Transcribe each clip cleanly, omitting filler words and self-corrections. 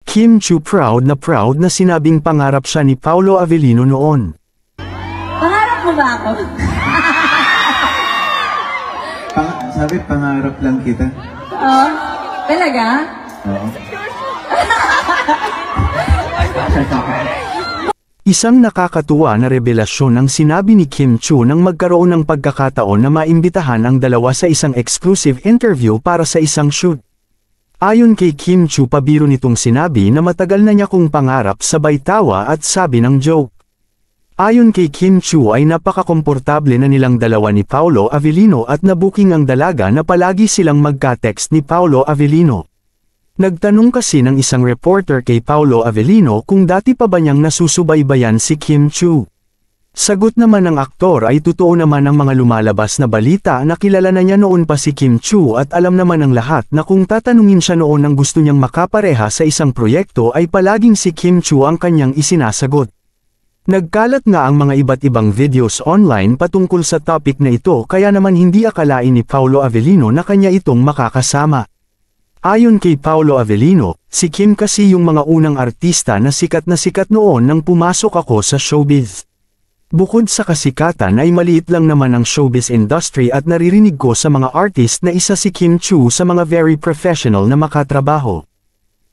Kim Chiu proud na sinabing pangarap siya ni Paolo Avellino noon. Pangarap mo ba ako? Sabi, pangarap lang kita. Oo. Talaga? Oo. Isang nakakatuwa na revelasyon ang sinabi ni Kim Chiu nang magkaroon ng pagkakataon na maimbitahan ang dalawa sa isang exclusive interview para sa isang shoot. Ayon kay Kim Chiu, pabiro nitong sinabi na matagal na niya kung pangarap, sabay tawa at sabi ng joke. Ayon kay Kim Chiu ay napakakomportable na nilang dalawa ni Paolo Avellino at nabuking ang dalaga na palagi silang magka-text ni Paolo Avellino. Nagtanong kasi ng isang reporter kay Paolo Avellino kung dati pa ba niyang nasusubaybayan si Kim Chiu. Sagot naman ng aktor ay totoo naman ang mga lumalabas na balita na kilala na niya noon pa si Kim Chiu at alam naman ng lahat na kung tatanungin siya noon ng gusto niyang makapareha sa isang proyekto ay palaging si Kim Chiu ang kanyang isinasagot. Nagkalat nga ang mga iba't ibang videos online patungkol sa topic na ito, kaya naman hindi akalain ni Paolo Avellino na kanya itong makakasama. Ayon kay Paolo Avellino, si Kim kasi yung mga unang artista na sikat noon nang pumasok ako sa showbiz. Bukod sa kasikatan ay maliit lang naman ang showbiz industry at naririnig ko sa mga artist na isa si Kim Chiu sa mga very professional na makatrabaho.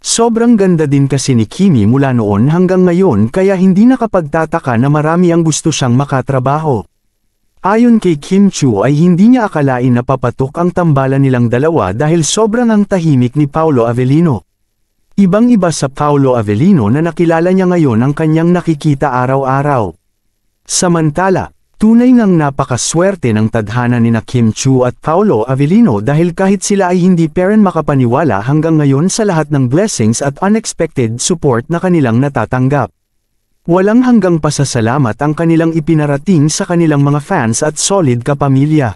Sobrang ganda din kasi ni Kimi mula noon hanggang ngayon, kaya hindi nakapagtataka na marami ang gusto siyang makatrabaho. Ayon kay Kim Chiu ay hindi niya akalain na papatok ang tambalan nilang dalawa dahil sobrang ang tahimik ni Paolo Avellino. Ibang-iba sa Paolo Avellino na nakilala niya ngayon ang kanyang nakikita araw-araw. Samantala, tunay ngang napakaswerte ng tadhana nina Kim Chiu at Paolo Avellino dahil kahit sila ay hindi pa rin makapaniwala hanggang ngayon sa lahat ng blessings at unexpected support na kanilang natatanggap. Walang hanggang pasasalamat ang kanilang ipinarating sa kanilang mga fans at solid kapamilya.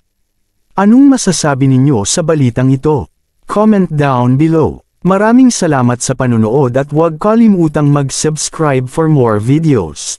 Anong masasabi ninyo sa balitang ito? Comment down below. Maraming salamat sa panunood at huwag kalimutang mag-subscribe for more videos.